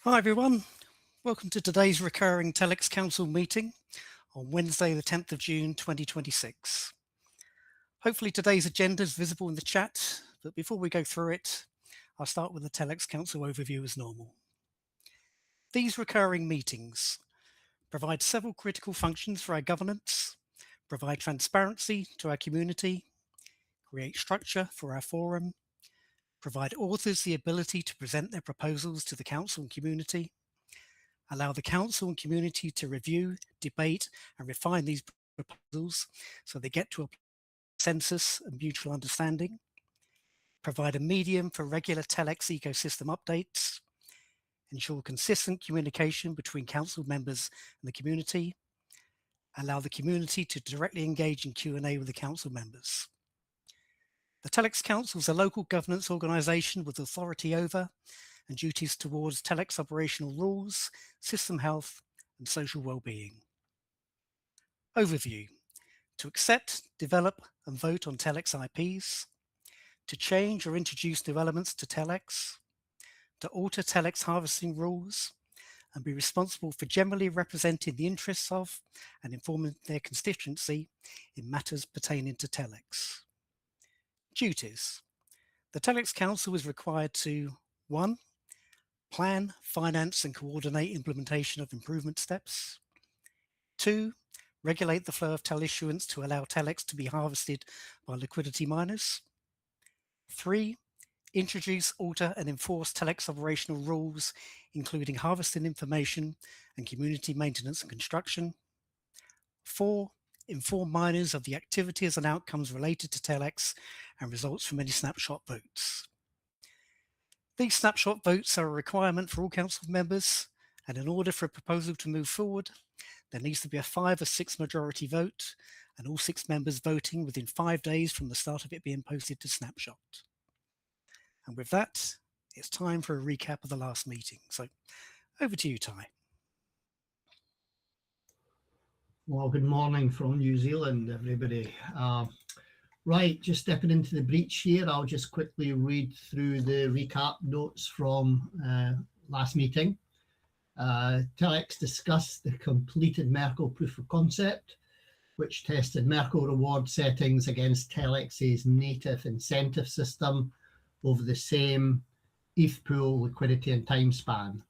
Hi everyone, welcome to today's recurring TELx Council meeting on Wednesday the 10th of June 2026. Hopefully today's agenda is visible in the chat, but before we go through it, I'll start with the TELx Council overview as normal. These recurring meetings provide several critical functions for our governance, provide transparency to our community, create structure for our forum, provide authors the ability to present their proposals to the council and community, allow the council and community to review, debate, and refine these proposals so they get to a consensus and mutual understanding, provide a medium for regular TELx ecosystem updates, ensure consistent communication between council members and the community, allow the community to directly engage in Q&A with the council members. The TELx Council is a local governance organisation with authority over and duties towards TELx operational rules, system health, and social well-being. Overview: to accept, develop, and vote on TELx IPs, to change or introduce new elements to TELx, to alter TELx harvesting rules, and be responsible for generally representing the interests of and informing their constituency in matters pertaining to TELx. Duties: the TELx Council is required to 1. Plan, finance, and coordinate implementation of improvement steps. 2. Regulate the flow of TEL issuance to allow TELx to be harvested by liquidity miners. 3. Introduce, alter, and enforce TELx operational rules, including harvesting information and community maintenance and construction. 4. Inform miners of the activities and outcomes related to TELx and results from any snapshot votes. These snapshot votes are a requirement for all council members, and in order for a proposal to move forward, there needs to be a 5 or 6 majority vote, and all 6 members voting within 5 days from the start of it being posted to Snapshot. And with that, it's time for a recap of the last meeting. So over to you, Ty. Well, good morning from New Zealand, everybody. Right, just stepping into the breach here, I'll just quickly read through the recap notes from last meeting. TELx discussed the completed Merkle proof of concept, which tested Merkle reward settings against TELx's native incentive system over the same ETH pool liquidity and time span.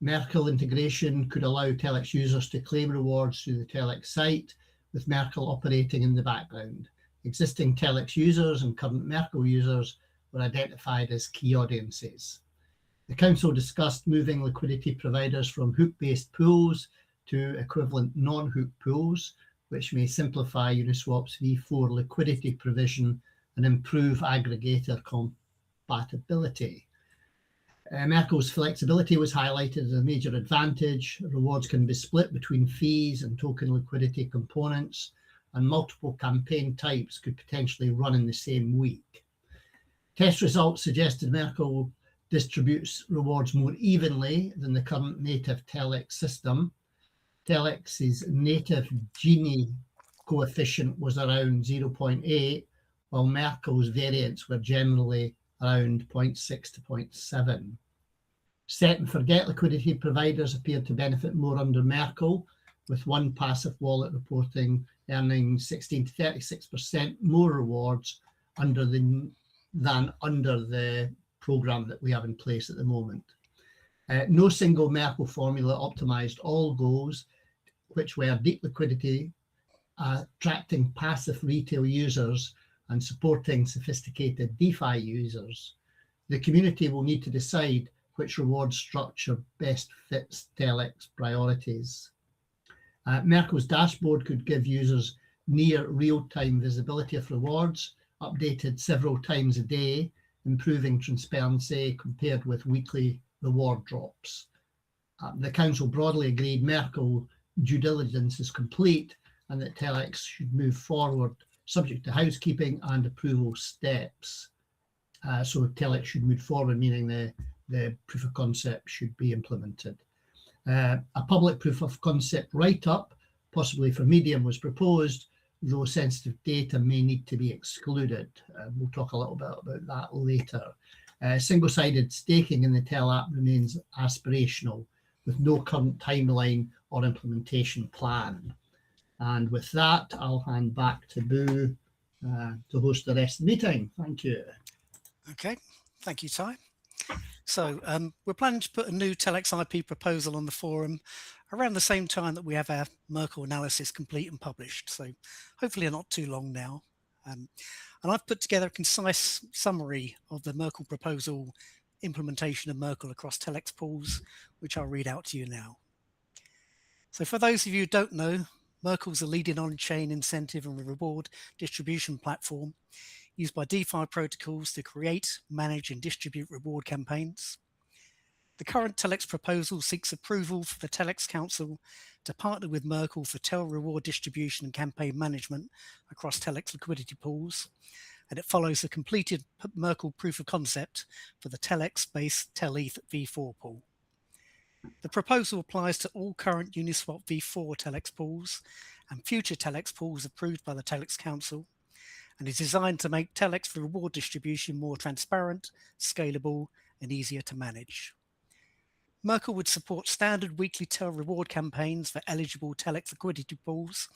Merkle integration could allow TELx users to claim rewards through the TELx site, with Merkle operating in the background. Existing TELx users and current Merkle users were identified as key audiences. The Council discussed moving liquidity providers from hook-based pools to equivalent non-hook pools, which may simplify Uniswap's v4 liquidity provision and improve aggregator compatibility. Merkle's flexibility was highlighted as a major advantage. Rewards can be split between fees and token liquidity components, and multiple campaign types could potentially run in the same week. Test results suggested Merkle distributes rewards more evenly than the current native TELx system. TELx's native Gini coefficient was around 0.8, while Merkle's variants were generally around 0.6 to 0.7. Set and forget liquidity providers appeared to benefit more under Merkle, with one passive wallet reporting earning 16 to 36% more rewards than under the program that we have in place at the moment. No single Merkle formula optimized all goals, which were deep liquidity, attracting passive retail users, and supporting sophisticated DeFi users. The community will need to decide which reward structure best fits TELx priorities. Merkle's dashboard could give users near real-time visibility of rewards, updated several times a day, improving transparency compared with weekly reward drops. The Council broadly agreed Merkle due diligence is complete and that TELx should move forward subject to housekeeping and approval steps. So TELx should move forward, meaning the proof of concept should be implemented. A public proof of concept write-up, possibly for Medium, was proposed, though sensitive data may need to be excluded. We'll talk a little bit about that later. Single-sided staking in the TEL app remains aspirational, with no current timeline or implementation plan. And with that, I'll hand back to Boo to host the rest of the meeting. Thank you. Okay, thank you, Ty. So we're planning to put a new TELx IP proposal on the forum around the same time that we have our Merkle analysis complete and published. So hopefully not too long now. And I've put together a concise summary of the Merkle proposal implementation of Merkle across TELx pools, which I'll read out to you now. So for those of you who don't know, Merkle's a leading on-chain incentive and reward distribution platform used by DeFi protocols to create, manage, and distribute reward campaigns. The current TELx proposal seeks approval for the TELx Council to partner with Merkle for TEL reward distribution and campaign management across TELx liquidity pools, and it follows the completed Merkle proof of concept for the TELx-based TELETH v4 pool. The proposal applies to all current Uniswap v4 TELx pools and future TELx pools approved by the TELx Council, and is designed to make TELx reward distribution more transparent, scalable, and easier to manage. Merkle would support standard weekly TEL reward campaigns for eligible TELx liquidity pools,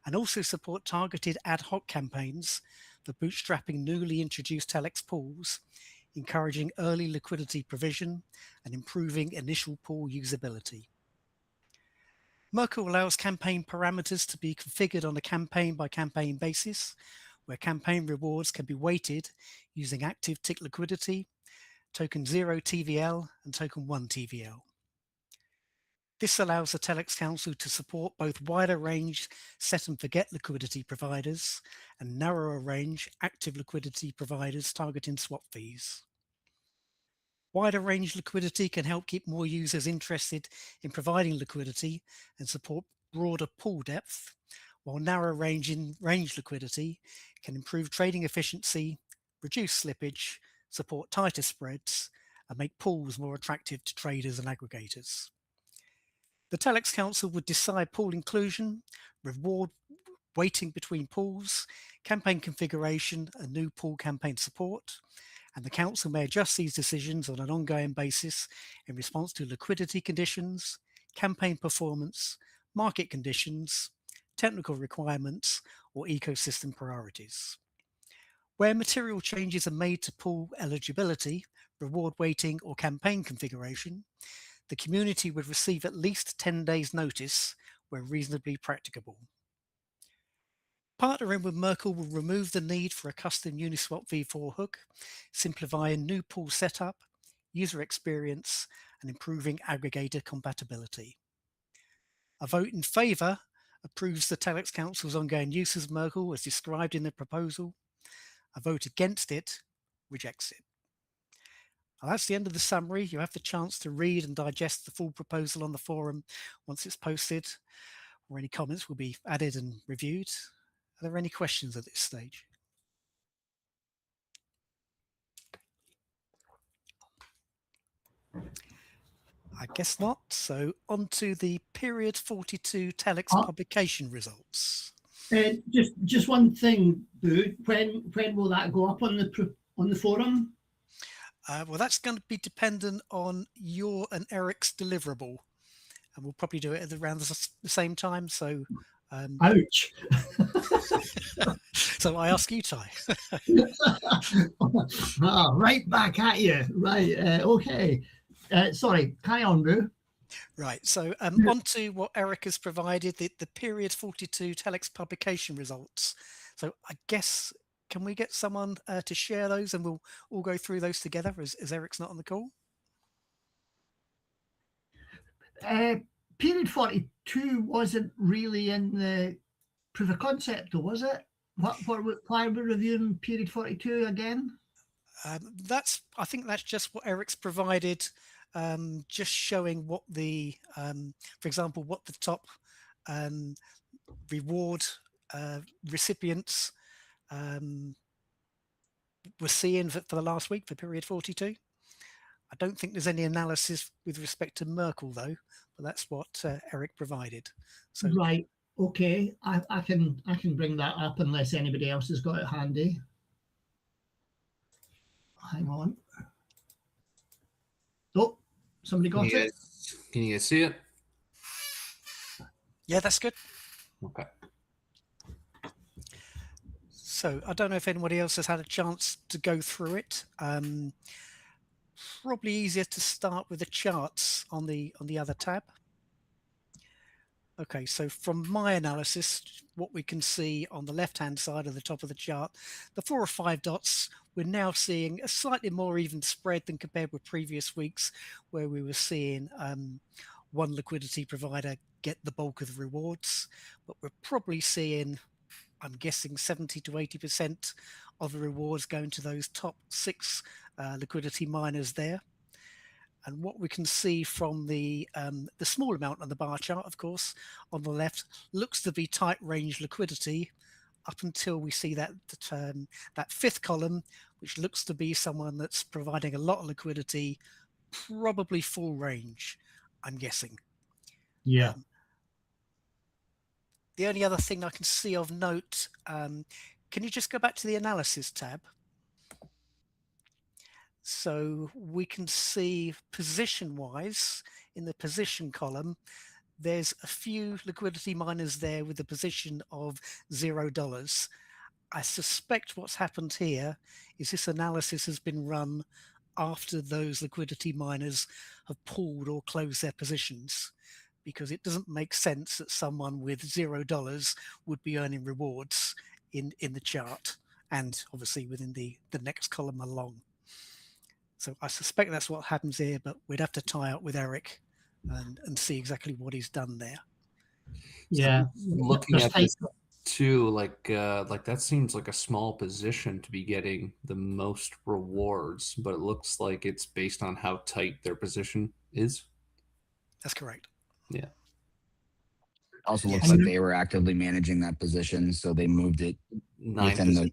and also support targeted ad hoc campaigns for bootstrapping newly introduced TELx pools, encouraging early liquidity provision and improving initial pool usability. Merkle allows campaign parameters to be configured on a campaign-by-campaign basis, where campaign rewards can be weighted using active tick liquidity, token 0 TVL, and token 1 TVL. This allows the TELx Council to support both wider range set and forget liquidity providers and narrower range active liquidity providers targeting swap fees. Wider range liquidity can help keep more users interested in providing liquidity and support broader pool depth, while narrow range liquidity can improve trading efficiency, reduce slippage, support tighter spreads, and make pools more attractive to traders and aggregators. The TELx Council would decide pool inclusion, reward weighting between pools, campaign configuration, and new pool campaign support, and the Council may adjust these decisions on an ongoing basis in response to liquidity conditions, campaign performance, market conditions, technical requirements, or ecosystem priorities. Where material changes are made to pool eligibility, reward weighting, or campaign configuration, the community would receive at least 10 days notice where reasonably practicable. Partnering with Merkle will remove the need for a custom Uniswap v4 hook, simplifying new pool setup, user experience, and improving aggregator compatibility. A vote in favour approves the TELx Council's ongoing use of Merkle as described in the proposal. A vote against it rejects it. And that's the end of the summary. You have the chance to read and digest the full proposal on the forum once it's posted, or any comments will be added and reviewed. Are there any questions at this stage? I guess not. So on to the period 42 TELx publication results. Just one thing, Boo. When will that go up on the forum? Well, that's going to be dependent on your and Eric's deliverable, and we'll probably do it at around the same time. So, ouch! So I ask you, Ty. Right back at you. Right. Okay. Sorry. Carry on, Boo. Right. So on to what Eric has provided, the period 42 TELx publication results. So I guess, can we get someone to share those, and we'll all go through those together as Eric's not on the call? Period 42 wasn't really in the proof of concept, though, was it? Why are we reviewing period 42 again? I think that's just what Eric's provided, just showing what the, for example, what the top reward recipients were seeing for the last week for period 42. I don't think there's any analysis with respect to Merkle though, but that's what Eric provided. So right, okay, I can bring that up unless anybody else has got it handy. Hang on. Oh, somebody got it? Can you guys see it? Yeah, that's good. Okay. So I don't know if anybody else has had a chance to go through it. Probably easier to start with the charts on the other tab. Okay, so from my analysis, what we can see on the left-hand side of the top of the chart, the 4 or 5 dots, we're now seeing a slightly more even spread than compared with previous weeks, where we were seeing one liquidity provider get the bulk of the rewards. But we're probably seeing, I'm guessing, 70 to 80% of the rewards going to those top 6 liquidity miners there. And what we can see from the small amount on the bar chart, of course, on the left, looks to be tight range liquidity up until we see that 5th column, which looks to be someone that's providing a lot of liquidity, probably full range, I'm guessing. Yeah. The only other thing I can see of note, can you just go back to the analysis tab? So we can see position-wise, in the position column, there's a few liquidity miners there with a position of $0. I suspect what's happened here is this analysis has been run after those liquidity miners have pulled or closed their positions, because it doesn't make sense that someone with $0 would be earning rewards in the chart and obviously within the next column along. So I suspect that's what happens here, but we'd have to tie up with Eric and see exactly what he's done there. Yeah. Looking at this too, like that seems like a small position to be getting the most rewards, but it looks like it's based on how tight their position is. That's correct. Yeah. Also looks like they were actively managing that position, so they moved it within the.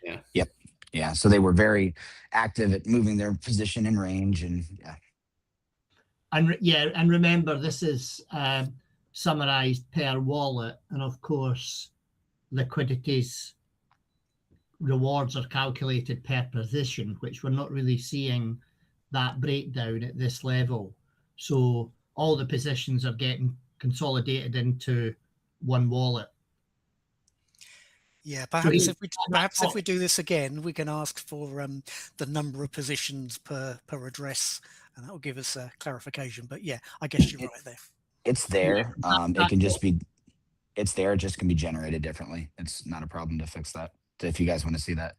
Yeah. Yep. Yeah. So they were very active at moving their position in range, and yeah. And remember, this is summarized per wallet, and of course, liquidity's rewards are calculated per position, which we're not really seeing that breakdown at this level. So all the positions are getting consolidated into one wallet. Yeah, perhaps if we do this again, we can ask for the number of positions per address, and that will give us a clarification. But yeah, I guess you're right there. It's there. It can just be. It's there. It just can be generated differently. It's not a problem to fix that. If you guys want to see that.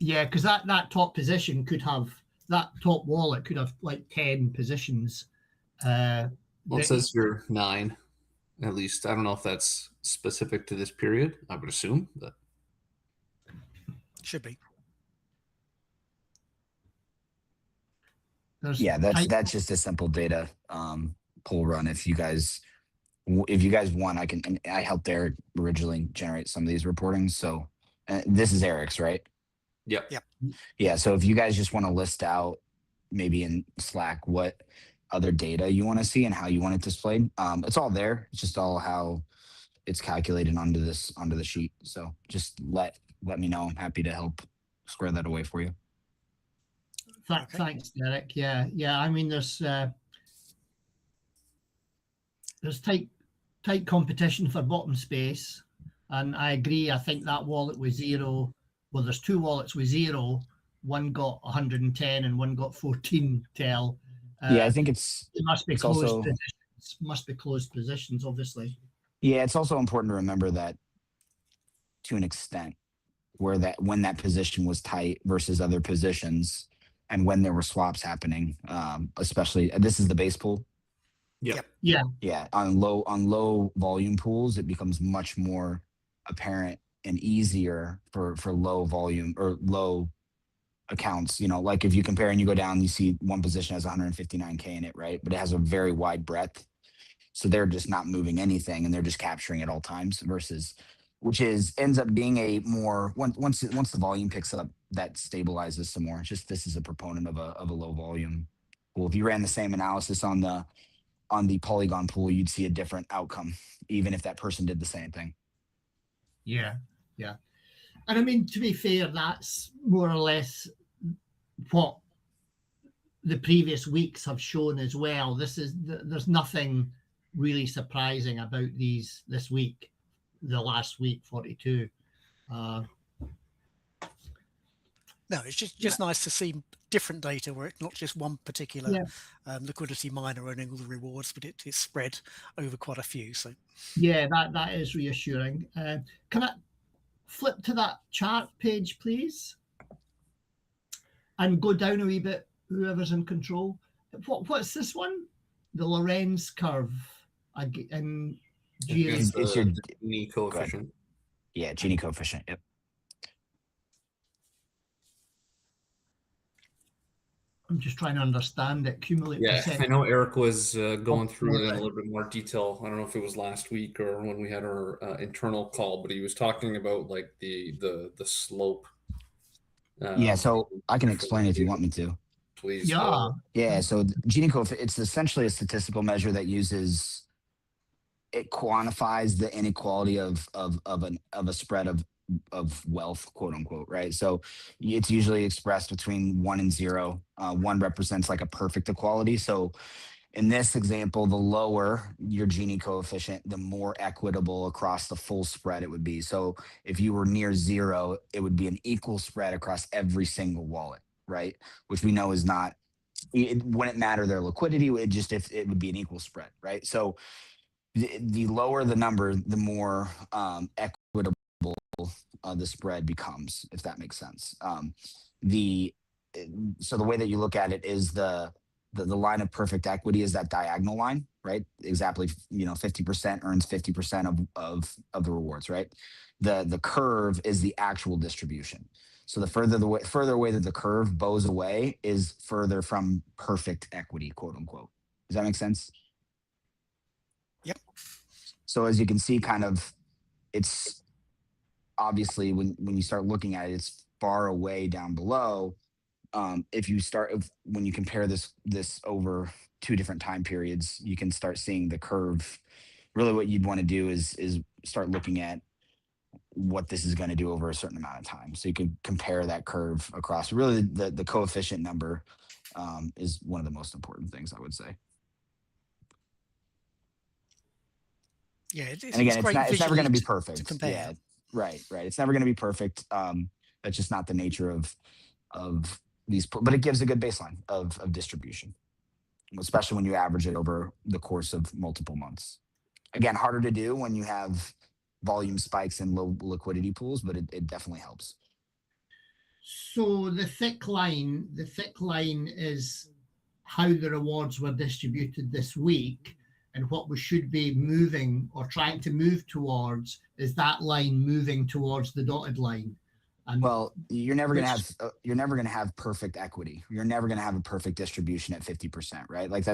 Yeah, because that top position could have, that top wallet could have like 10 positions. Well, it says you're 9. At least I don't know if that's specific to this period. I would assume that should be. Yeah, that's just a simple data pull run. If you guys want, I helped Eric originally generate some of these reportings. So this is Eric's, right? Yep. Yep. Yeah. So if you guys just want to list out maybe in Slack what other data you want to see and how you want it displayed, it's all there. It's just all how it's calculated onto the sheet. So just let me know. I'm happy to help square that away for you. Thanks, Derek. Yeah. I mean, there's tight competition for bottom space, and I agree. I think that wallet with 0. Well, there's 2 wallets with 0. One got 110 and one got 14 TEL. Yeah, I think it must be closed positions. Must be closed positions, obviously. Yeah, it's also important to remember that to an extent, when that position was tight versus other positions, and when there were swaps happening, especially this is the base pool. Yep. Yeah. On low volume pools, it becomes much more apparent and easier for low volume or low accounts. Like if you compare and you go down, you see one position has 159K in it, right? But it has a very wide breadth. So they're just not moving anything and they're just capturing at all times versus, which ends up being a more, once the volume picks up, that stabilizes some more. It's just, this is a proponent of a low volume. Well, if you ran the same analysis on the Polygon pool, you'd see a different outcome, even if that person did the same thing. Yeah. And I mean, to be fair, that's more or less what the previous weeks have shown as well. There's nothing really surprising about this week, the last week, 42. No, it's just nice to see different data where it's not just one particular liquidity miner earning all the rewards, but it's spread over quite a few. So yeah, that is reassuring. Can I flip to that chart page, please, and go down a wee bit? Whoever's in control. What's this one? The Lorenz curve in It's your Gini coefficient. Yeah, Gini coefficient. Yep. I'm just trying to understand it. Cumulative Yeah, percent. I know Eric was going through it in a little bit more detail. I don't know if it was last week or when we had our internal call, but he was talking about like the slope. Yeah, so I can explain if you want me to. Please. Yeah. Yeah, so Gini coefficient, it's essentially a statistical measure that it quantifies the inequality of a spread of wealth, quote unquote, right? So it's usually expressed between 1 and 0. 1 represents like a perfect equality. So in this example, the lower your Gini coefficient, the more equitable across the full spread it would be. So if you were near 0, it would be an equal spread across every single wallet, right? Which we know is not, it wouldn't matter their liquidity. It would be an equal spread, right? So the lower the number, the more equitable the spread becomes, if that makes sense. So the way that you look at it is the line of perfect equity is that diagonal line, right? Exactly, 50% earns 50% of the rewards, right? The curve is the actual distribution. So the further away that the curve bows away is further from perfect equity, quote unquote. Does that make sense? Yep. So as you can see, kind of, it's obviously when you start looking at it, it's far away down below. When you compare this over 2 different time periods, you can start seeing the curve. Really, what you'd want to do is start looking at what this is going to do over a certain amount of time. So you can compare that curve across. Really, the coefficient number is one of the most important things, I would say. Yeah, it's again, great it's never going to be to perfect. compare. Yeah, right. It's never going to be perfect. That's just not the nature of these, but it gives a good baseline of distribution, especially when you average it over the course of multiple months. Again, harder to do when you have volume spikes and low liquidity pools, but it definitely helps. So the thick line is how the rewards were distributed this week, and what we should be moving or trying to move towards is that line moving towards the dotted line. And well, you're never going to have perfect equity. You're never going to have a perfect distribution at 50%, right? Like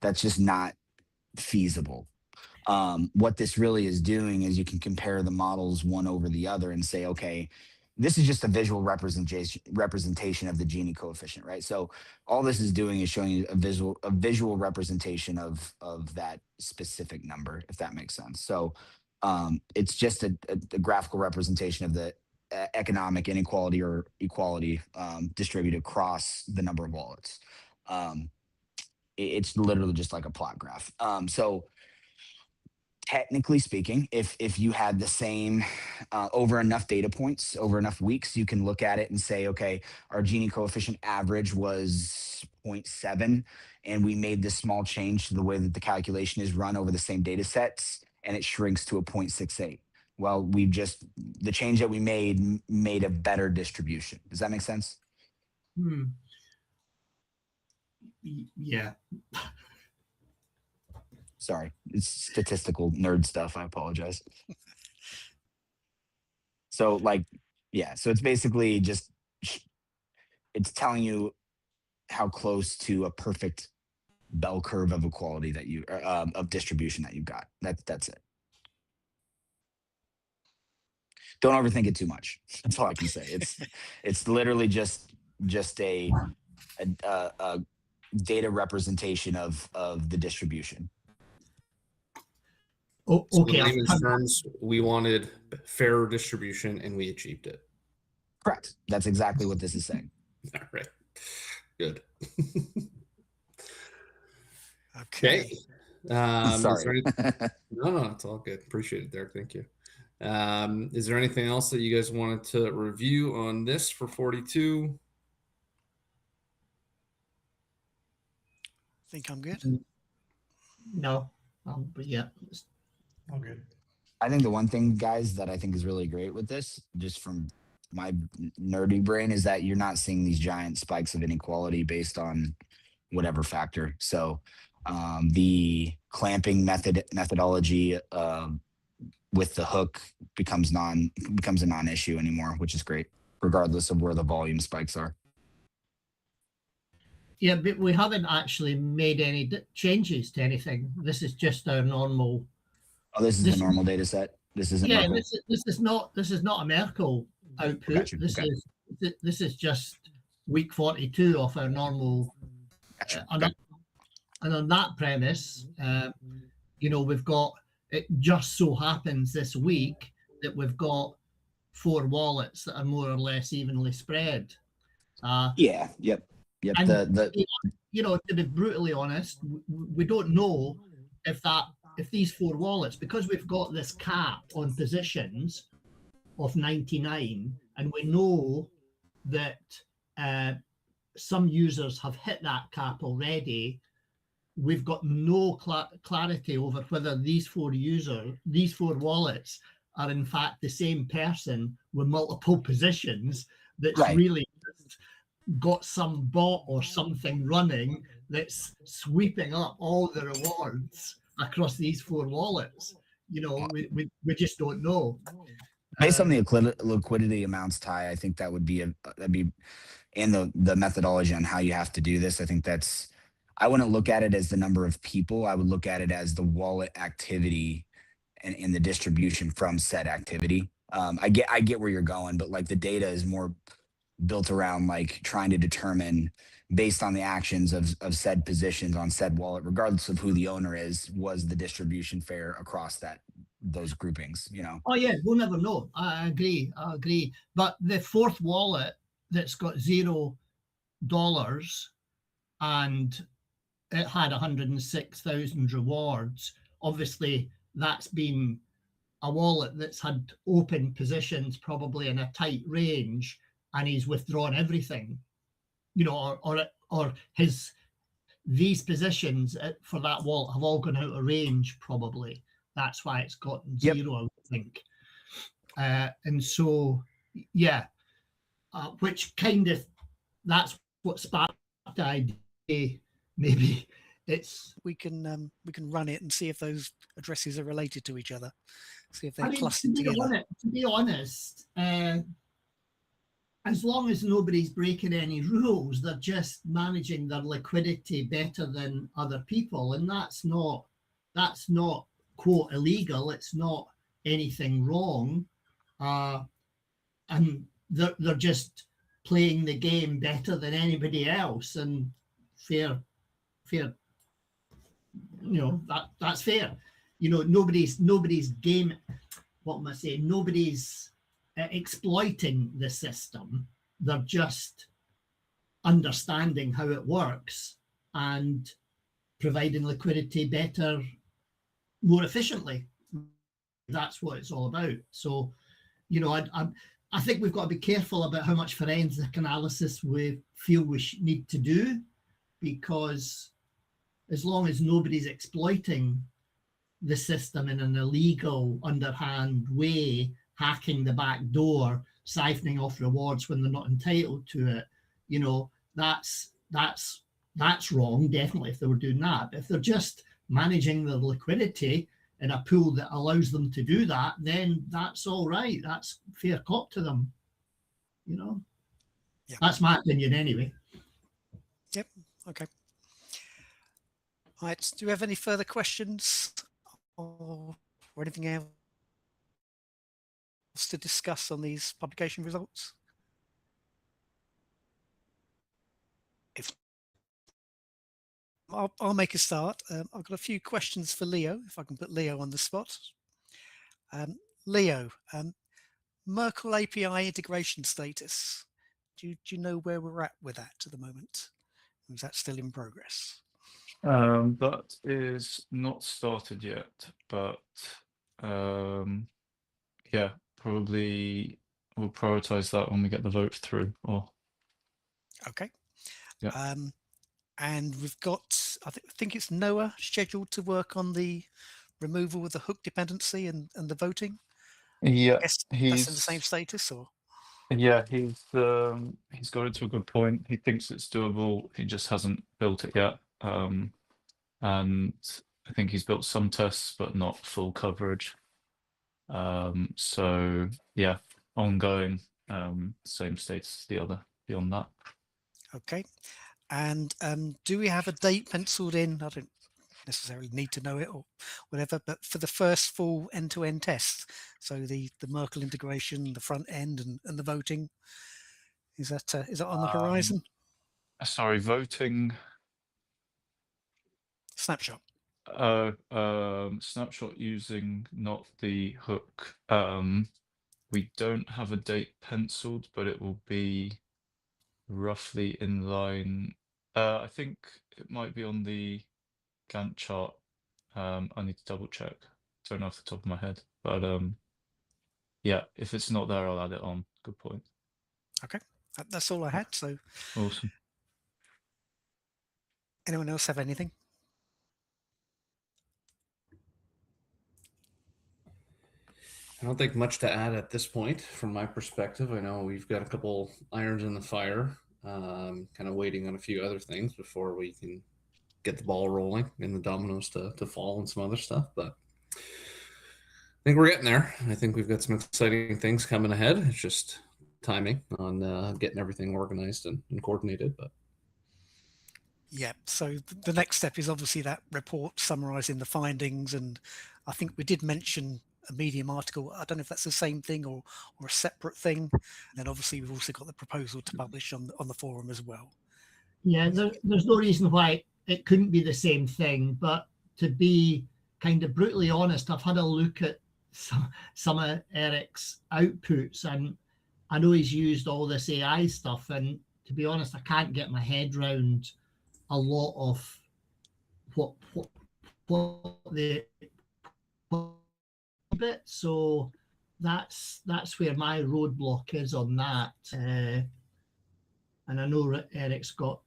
that's just not feasible. What this really is doing is you can compare the models one over the other and say, okay, this is just a visual representation of the Gini coefficient, right? So all this is doing is showing you a visual representation of that specific number, if that makes sense. So it's just a graphical representation of the economic inequality or equality distributed across the number of wallets. It's literally just like a plot graph. So technically speaking, if you had the same over enough data points, over enough weeks, you can look at it and say, okay, our Gini coefficient average was 0.7, and we made this small change to the way that the calculation is run over the same data sets, and it shrinks to a 0.68. Well, the change that we made a better distribution. Does that make sense? Yeah. Sorry, it's statistical nerd stuff. I apologize. So so it's basically just, it's telling you how close to a perfect bell curve of equality that of distribution that you've got. That's it. Don't overthink it too much. That's all I can say. It's literally just a data representation of the distribution. Oh, So okay. in layman's terms, we wanted fairer distribution and we achieved it. Correct. That's exactly what this is saying. All right. Good. Okay. Is there Sorry. no, it's all good. Appreciate it, Derek. Thank you. Is there anything else that you guys wanted to review on this for 42? I think I'm good. No, but yeah, All good. I think the one thing, guys, that I think is really great with this, just from my nerdy brain, is that you're not seeing these giant spikes of inequality based on whatever factor. So the clamping methodology with the hook becomes a non-issue anymore, which is great, regardless of where the volume spikes are. yeah, but we haven't actually made any changes to anything. This is just our normal. Oh, this is This the normal data set. This isn't yeah, Merkle? this is not a Merkle output. Gotcha. This Okay. is just week 42 of our normal. Gotcha. And on that premise, we've got, it just so happens this week that we've got 4 wallets that are more or less evenly spread. Yeah. Yep. And The to be brutally honest, we don't know if these 4 wallets, because we've got this cap on positions of 99, and we know that some users have hit that cap already. We've got no clarity over whether these 4 wallets are in fact the same person with multiple positions that's Right. really just got some bot or something running that's sweeping up all the rewards across these 4 wallets. We just don't know. based on the liquidity amounts, Ty, I think that would be and the methodology on how you have to do this. I think I wouldn't look at it as the number of people. I would look at it as the wallet activity and the distribution from said activity. I get where you're going, but like the data is more built around like trying to determine based on the actions of said positions on said wallet, regardless of who the owner is, was the distribution fair across those groupings, Oh yeah, we'll never know. I agree. But the 4th wallet that's got $0 and it had 106,000 rewards. Obviously, that's been a wallet that's had open positions, probably in a tight range, and he's withdrawn everything. Or these positions for that wallet have all gone out of range. Probably that's why it's gotten 0. I would think. And so, yeah, which kind of that's what sparked the idea. Maybe we can run it and see if those addresses are related to each other. See if they're clustered together. To be honest, as long as nobody's breaking any rules, they're just managing their liquidity better than other people, and that's not quote illegal. It's not anything wrong, and they're just playing the game better than anybody else, and fair. That's fair. Nobody's game. What am I saying? Nobody's exploiting the system. They're just understanding how it works and providing liquidity better, more efficiently. That's what it's all about. So, I think we've got to be careful about how much forensic analysis we feel we need to do, because as long as nobody's exploiting the system in an illegal, underhand way, hacking the back door, siphoning off rewards when they're not entitled to it, that's wrong, definitely, if they were doing that. But if they're just managing the liquidity in a pool that allows them to do that, then that's all right. That's fair cop to them. Yeah. That's my opinion anyway. Yep. Okay. All right. Do you have any further questions or anything else to discuss on these publication results? I'll make a start. I've got a few questions for Leo, if I can put Leo on the spot. Leo, Merkle API integration status. Do you know where we're at with that at the moment? Or is that still in progress? That is not started yet, but yeah, probably we'll prioritize that when we get the vote through. Or Okay. Yeah. And we've got, I think it's Noah scheduled to work on the removal of the hook dependency and the voting. yeah, Yes, that's in the same he's status, or he's got it to a good point. He thinks it's doable. He just hasn't built it yet. And I think he's built some tests, but not full coverage. So yeah, ongoing, same status as the other beyond that. okay. And do we have a date penciled in? I don't necessarily need to know it or whatever, but for the first full end-to-end test, so the Merkle integration, the front end, and the voting, is that on the horizon? Sorry, voting. Snapshot. Snapshot using not the hook. We don't have a date penciled, but it will be roughly in line. I think it might be on the Gantt chart. I need to double check. Don't know off the top of my head, but yeah, if it's not there, I'll add it on. Good point. Okay, that's all I had. So, Awesome. anyone else have anything? I don't think much to add at this point from my perspective. I know we've got a couple irons in the fire, kind of waiting on a few other things before we can get the ball rolling and the dominoes to fall and some other stuff. But I think we're getting there. I think we've got some exciting things coming ahead. It's just timing on getting everything organized and coordinated. But Yeah, so the next step is obviously that report summarizing the findings, and I think we did mention a Medium article. I don't know if that's the same thing or a separate thing. And then obviously we've also got the proposal to publish on the forum as well. Yeah, there's no reason why it couldn't be the same thing, but to be kind of brutally honest, I've had a look at some of Eric's outputs, and I know he's used all this AI stuff, and to be honest, I can't get my head around a lot of what the bit. So that's where my roadblock is on that. And I know Eric's got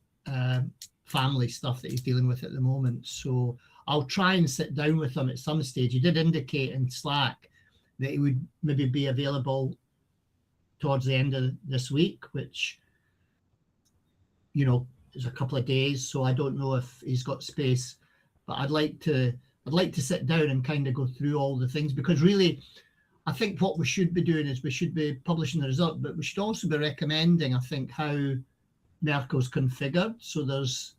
family stuff that he's dealing with at the moment. So I'll try and sit down with him at some stage. He did indicate in Slack that he would maybe be available towards the end of this week, which, you know, is a couple of days. So I don't know if he's got space, but I'd like to sit down and kind of go through all the things, because really, I think what we should be doing is we should be publishing the result, but we should also be recommending, I think, how Merkle's configured, so there's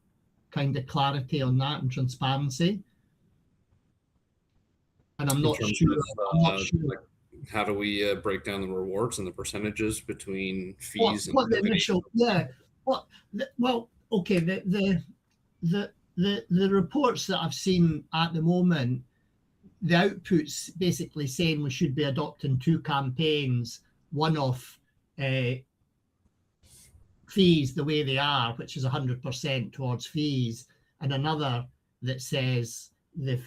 kind of clarity on that and transparency. And I'm not sure. Like, how do we break down the rewards and the percentages between fees and the initial? Yeah. Well, okay. The reports that I've seen at the moment, the outputs basically saying we should be adopting 2 campaigns, one off fees the way they are, which is 100% towards fees, and another that says the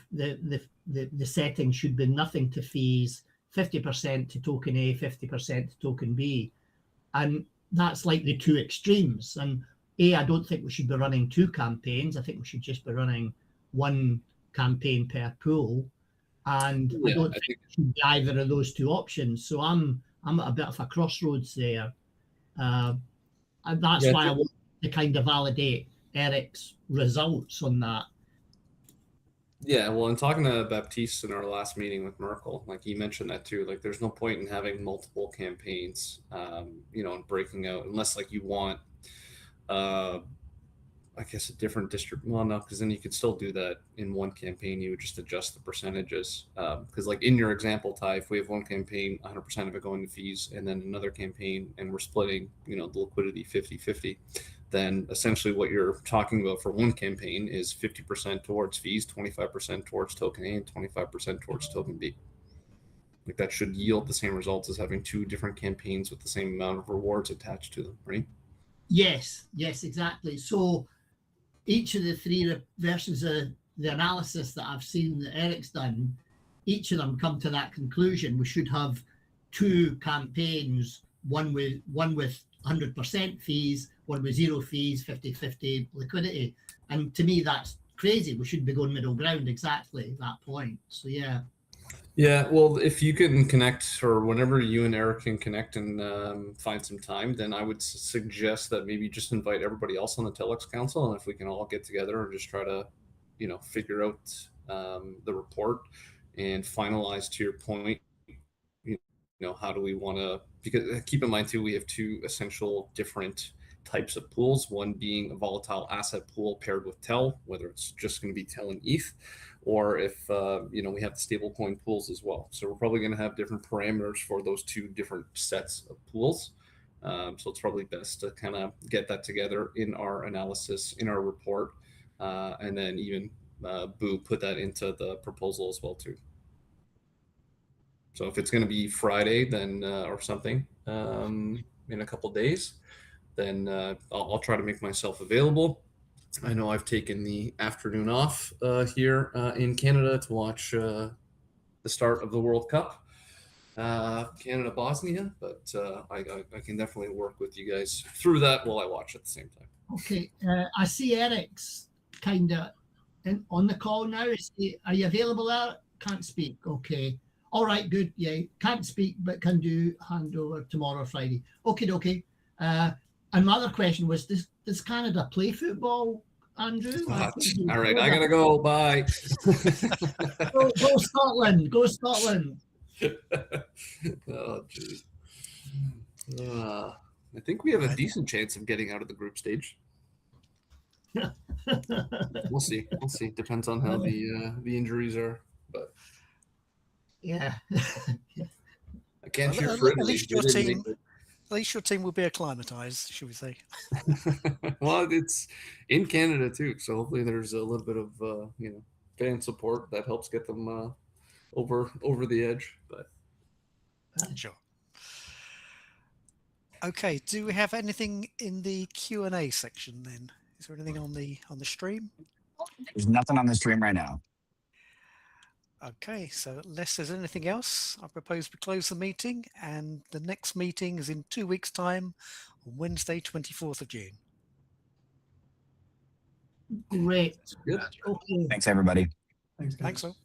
setting should be nothing to fees, 50% to token A, 50% to token B. And that's like the 2 extremes. And I don't think we should be running 2 campaigns. I think we should just be running 1 campaign per pool. And yeah, I don't think it should be either of those 2 options. So I'm at a bit of a crossroads there. And that's why I want to kind of validate Eric's results on that. Yeah, well, in talking to Baptiste in our last meeting with Merkle, like he mentioned that too, like there's no point in having multiple campaigns, you know, and breaking out unless like you want, I guess a different district. Well, no, because then you could still do that in 1 campaign. You would just adjust the percentages. Because like in your example, Ty, if we have 1 campaign, 100% of it going to fees, and then another campaign, and we're splitting, you know, the liquidity 50-50, then essentially what you're talking about for 1 campaign is 50% towards fees, 25% towards token A, and 25% towards token B. Like that should yield the same results as having 2 different campaigns with the same amount of rewards attached to them, right? Yes, exactly. So each of the three versions of the analysis that I've seen that Eric's done, each of them come to that conclusion. We should have 2 campaigns, one with 100% fees, one with 0 fees, 50-50 liquidity. And to me, that's crazy. We should be going middle ground exactly at that point. So yeah. Yeah, well, if you can connect, or whenever you and Eric can connect and find some time, then I would suggest that maybe just invite everybody else on the TELx Council, and if we can all get together and just try to, figure out the report and finalize, to your point, how do we want to? Because keep in mind too, we have 2 essential different types of pools. One being a volatile asset pool paired with TEL, whether it's just going to be TEL and ETH, or if we have the stablecoin pools as well. So we're probably going to have different parameters for those 2 different sets of pools. So it's probably best to kind of get that together in our analysis, in our report, and then even put that into the proposal as well too. So if it's going to be Friday, then or something in a couple days, then I'll try to make myself available. I know I've taken the afternoon off here in Canada to watch the start of the World Cup, Canada-Bosnia, but I can definitely work with you guys through that while I watch at the same time. Okay, I see Eric's kind of on the call now. Are you available, Eric? Can't speak. Okay. All right, good. Yeah, can't speak, but can do handover tomorrow or Friday. Okay. And my other question was, does Canada play football, Andrew? All right, I gotta go. Bye. Go Scotland. Go Scotland. Oh, geez. I think we have a decent chance of getting out of the group stage. We'll see. Depends on how the injuries are, but yeah. I can't cheer for Italy. At least your team will be acclimatized, should we say? Well, it's in Canada too, so hopefully there's a little bit of fan support that helps get them over the edge. But sure. Okay, do we have anything in the Q&A section then? Is there anything on the stream? There's nothing on the stream right now. Okay, so unless there's anything else, I propose we close the meeting, and the next meeting is in 2 weeks' time, on Wednesday, 24th of June. Great. good. Okay. Thanks, everybody. Thanks, all.